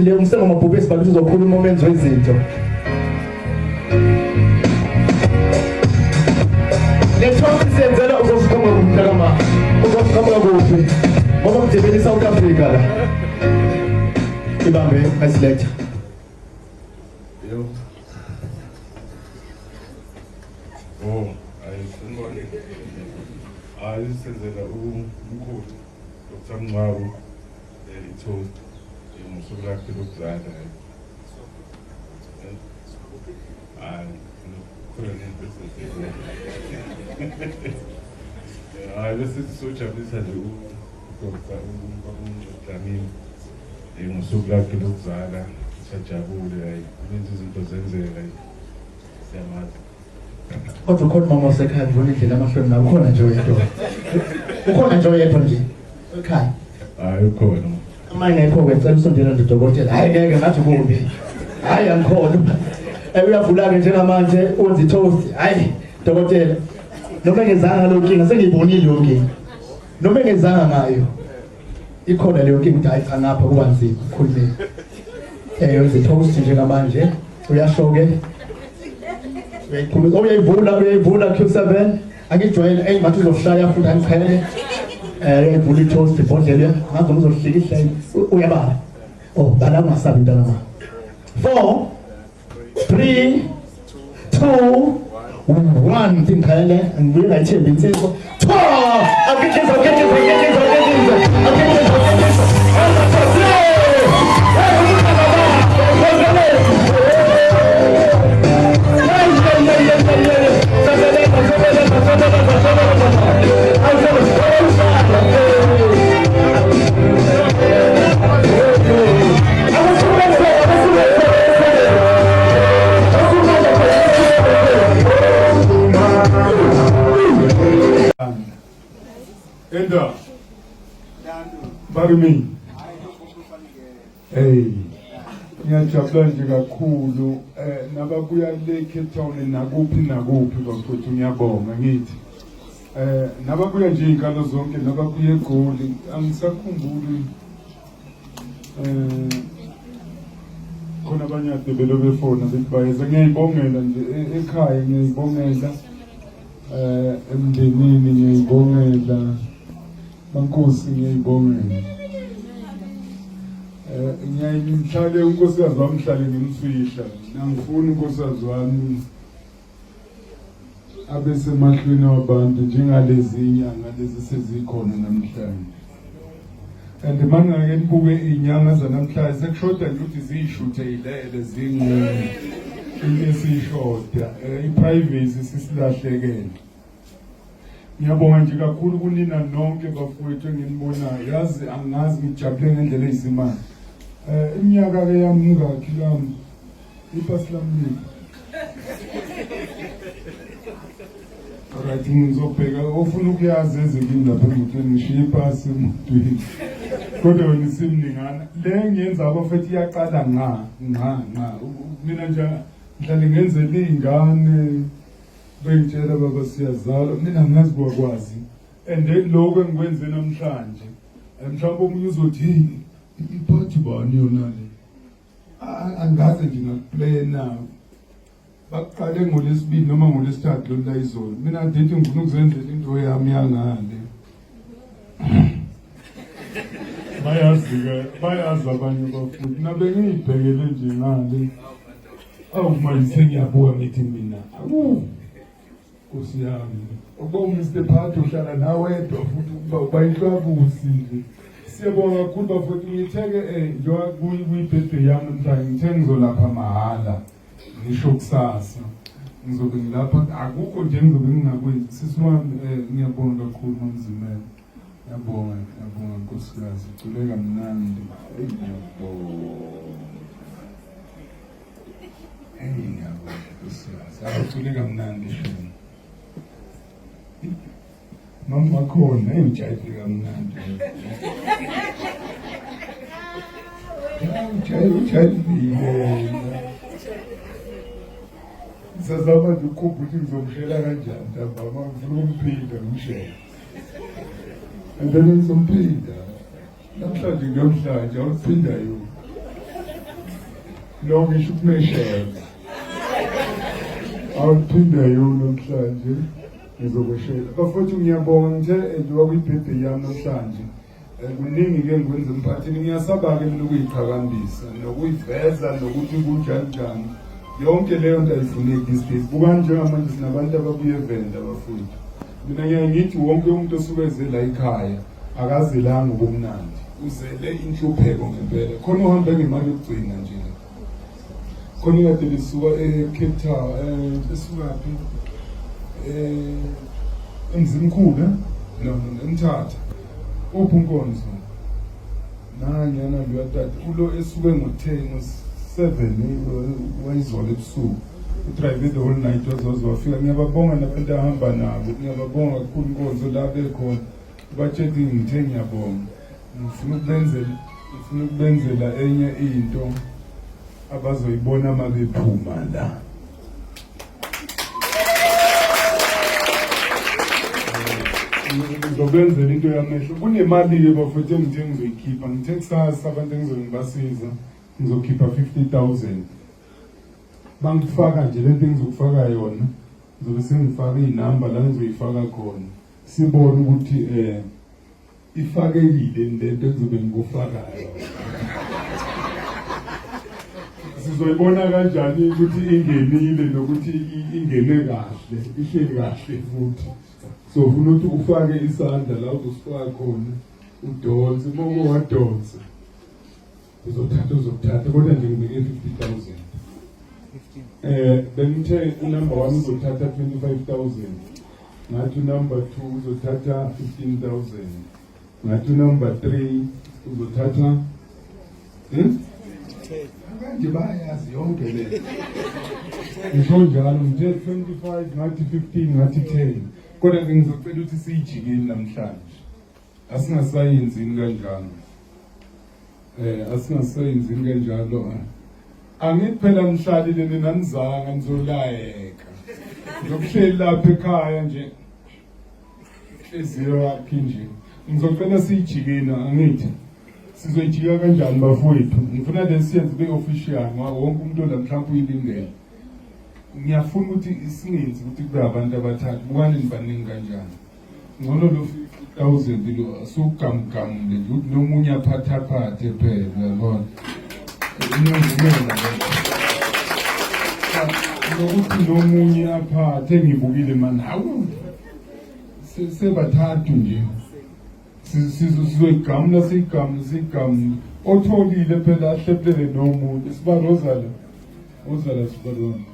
le ngisengamabhubesi bathi uzokhuluma umenzo izinto. Le toast senzela uzokhamba kumhlakama. Uzokhamba kuphi? Ngoba mdebeni South Africa la. Ibambe iselect. Yo. Oh, ayisibone. Ayisenzela umkhulu. Dr. Mngcwabu toast ngosuku lakhe lokuzala. Bese sojabulisa nje uDr. Dlamini ngosuku lakhe lokuzala sajabule izinto izinto zenzeka siyamazi. Kodwa ukhona mama osekhaya ngibona indlela amahloni nawe ukhona nje oyedwa. Ukhona nje oyedwa nje ekhaya. Hayi ukhona. Manje ngekho kwenzela usondela nodokotela. Hayi ngeke ngathi kubi. Hayi angikhona. Uyavula ke njengamanje wenza itoast. Hayi dokotela. Noma ngezanga lo nkinga sengiyibonile lo nkinga. Noma ngezanga ngayo. Ikhona leyo nkinga ukuthi hayi cha ngapha kubanzima ukukhuluma. Wenza itoast njengamanje uyashoke. Uyayivula Q7 angijwayele engathi uzoshaya futhi angichele uyayivula itoast ibhodlela ngathi uzohlikihla uyabala bala ungasabi ntana 4 3 2 1 tinkhele ngibuye ngayithemba insizwa akithiza Enda Barumi ngiyajabula nje kakhulu nababuya le Cape Town nakuphi bafowethu ngiyabonga ngithi nababuya nje inkalo zonke nababuya eGoli angisakhumbuli khona abanye adebelo befona bethi bayeza ngiyayibongela nje ekhaya ngiyayibongela emndenini ngiyayibongela bankosi ngiyayibongela ngiyayimhlale unkosikazi wami mhlale ngimfihla ngangifuna unkosikazi wami abe semahlweni wabantu njengalezi inyanga lezi sezikhona namhlanje and mangake nibuke inyanga zanamhlanje sekushoda nje ukuthi ziyishuthelele zingqondo esishoda iprivacy sisilahlekele. Ngiyabonga nje kakhulu kunina nonke bafowethu enginibonayo yazi angazi ngijabule ngendlela ezimanga iminyaka ke yami ngakhi lami ipasi lami right ngizobheka ofuna ukuyazi ezekini lapha emotweni ngishiye ipasi emotweni kodwa wena isimningana le ngiyenza abafethu iyaqala nga mina nje mhlawumbe ngenzele izingane bengitshela baba siyazala mina angazi kwakwazi and lokho engikwenze namhlanje mhlawumbe omunye uzothi iphathi bani yona le angaze nje ngakuplana baqale ngolesibili noma ngolesithathu lo la izolo mina ndithi ngifuna ukuzenzela into yami yangale bayazi abanye bafuthi nabe ngiyibhekele nje ngale manje sengiyabuka ngithi mina Nkosi yami ubonga Mr. Phathi uhlala nawe wedwa futhi bayinhlabusi nje siyabonga kakhulu bafowethu ngitheke njengoba kuyibirthday yami namhlanje ngithe ngizolapha mahala ngisho kusasa ngizobe ngilapha akukho nje ngizobe ngingakwenzi sisi wami ngiyabonga kakhulu mamzimela ngiyabonga nkosikazi uculeka mnandi ngiyabonga nkosikazi akuculeka mnandi shini mama khona engijayive kamnandi ujayivile sazama nje ukukhumbula ukuthi ngizomshela kanjani ntambama ngifuna ukumphinda ngimshele and then ngizomphinda namhlanje ngiyomhlanje awuphinda yona lo ngisho ukumeshela awuphinde yona namhlanje ngizokweshela bafowethu ngiyabonga ngithe njengoba kuyibhede yami namhlanje kuningi ke ngikwenza emphakathini ngiyasaba-ke mina ukuyiqhakambisa nokuyiveza nokuthi kunjani yonke leyo nto ayifuneki these days bukani njengamanje sinabantu ababuye evenda bafowethu mina ngiyaye ngithi wonke umuntu osuke eze la ekhaya akazelanga ubumnandi uzele inhlupheko ngempela khona uhambe ngemali yokugcina nje khona kade lisuka eCape Town esukaphi emzimkhulu no eMthatha uphi unkonzo nanyana lo tata ulo esuke ngo-10 ngo-7 wayizolo ebusuku udrive the whole night wazofika ngiyababonga nabantu ahamba nabo ngiyababonga kakhulu inkonzo la bekhona batsheti ngithe ngiyabonga ngifuna ukubenzela enye into abazoyibona uma bephuma la ngizobenzela into yamehlo kunemali-ke bafethu engithe ngizoyikhipha ngithe kusasa abantu engizongibasiza ngizokhipha 50,000 bangifaka nje lento engizokufaka yona ngizobe sengifaka iy'namba la ngizoyifaka khona sibone ukuthi ifakekile lento engizobe ngikufakayo sizoyibona kanjani ukuthi ingenile nokuthi ingene kahle ihleli kahle futhi so ufuna ukuthi ufake isandla la uzosifaka khona udonse uma wadonsa uzothatha kodwa nje ngibeke 50,000 bengithe unumber 1 uzothatha 25,000 ngathi unumber 2 uzothatha 15,000 ngathi unumber 3 uzothatha nje bayazi yonke le ngisho njalo ngithe 25 ngathi 15 ngathi 10 kodwa ngizocela ukuthi siyijikile namhlanje asingasayenzini kanjalo asingasayenzini kanjalo angithi phela ngihlalile nina nizanga nizolayeka ngokuhleli lapha ekhaya nje inhliziyo yakhe nje ngizocela siyijikile angithi sizoyijika kanjani bafowethu ngifuna lesiyenze be-official ngoba wonke umuntu la mhlawumbe uyilindele ngiyafuna ukuthi singenzi ukuthi kube abantu abathathu bukane nibaningi kanjani ngcono lo 50,000 lo asugamgamule nje ukuthi nomunye aphathaphathe phela yabona ngiyangumela nokuthi nomunye aphathe ngibukile mani hawu sebathathu nje sizoyigamula siyigamule otholile phela ahlephele nomuntu sibaroza la ozala sibaroza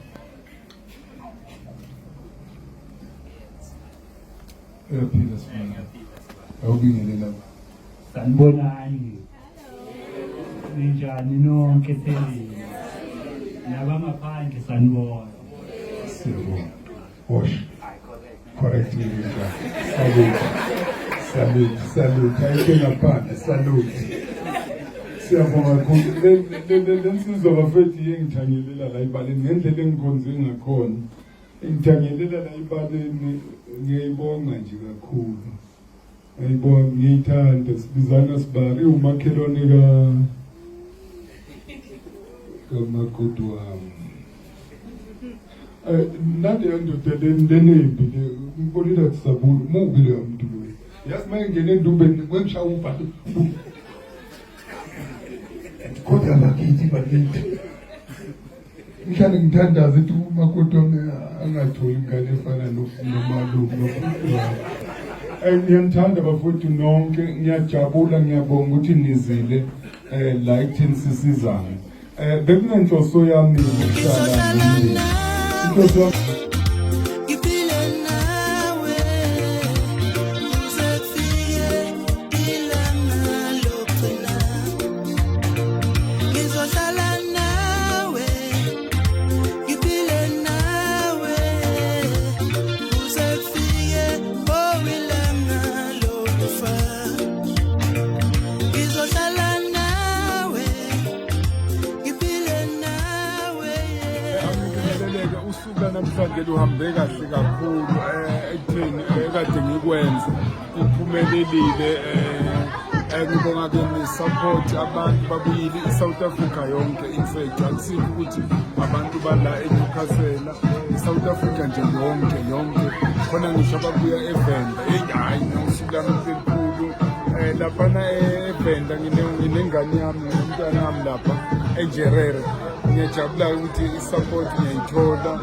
phila sifana awubingelela sanibonani ninjani nonke phelile nabangaphandle sanibona siyabona wash correctly salute ayikengaphandle salute siyabonga kakhulu lensizwa bafethu engithangelela la ibaleni ngendlela engikhonze ngakhona engithangelela la ibaleni ngiyayibonga nje kakhulu ngiyibonga ngiyithanda sibizana sibari umakhelwane kamakoti wami nade ndoda lenembi ngibonile kusabula mubi leyo muntu loyo yazi uma engene endumbeni kwengishaya umbhalo kodwa bakithi bakithi ngihlale ngithandaza ukuthi umakoti wami angatholi ingane efana nomalume ngiyamthanda bafowethu nonke ngiyajabula ngiyabonga ukuthi nizile la ekutheni sisizane bekunenhloso yami ukuhlala nomndeni inhloso yami namhlanje luhambe kahle kakhulu ekutheni ekade ngikwenza kuphumelelile ngibonga-ke ne-support abantu babuyile i-South Africa yonke infact akusikho ukuthi abantu bala eNewcastle i-South Africa nje yonke khona ngisho ababuya eVenda hayi nosuku lami elikhulu laphana eVenda nginengane yami nomntwana wami lapha eNjerere ngiyajabula ukuthi i-support ngiyayithola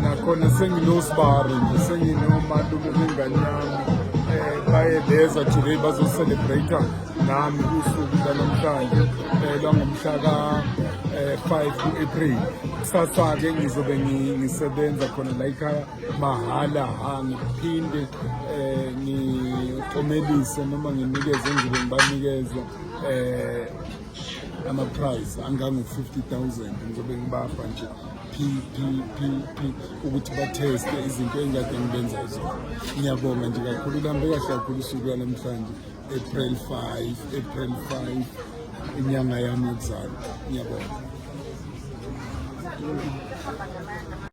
nakhona senginosibari nje senginomalume nengane yami bayebeza today bazocelebrate nami usuku lanamhlanje langomhla ka-5 ku-April kusasa-ke ngizobe ngisebenza khona la ekhaya mahhala ngiphinde ngitomelise noma nginikeze engibe ngibanikeza ama-prize angango-50,000 ngizobe ngibapha nje ukuthi batheste izinto engade ngibenza zona. Ngiyabonga nje kakhulu lambe kahle kakhulu usuku lwanamhlanje April 5 inyanga yami yokuzalwa. Ngiyabonga.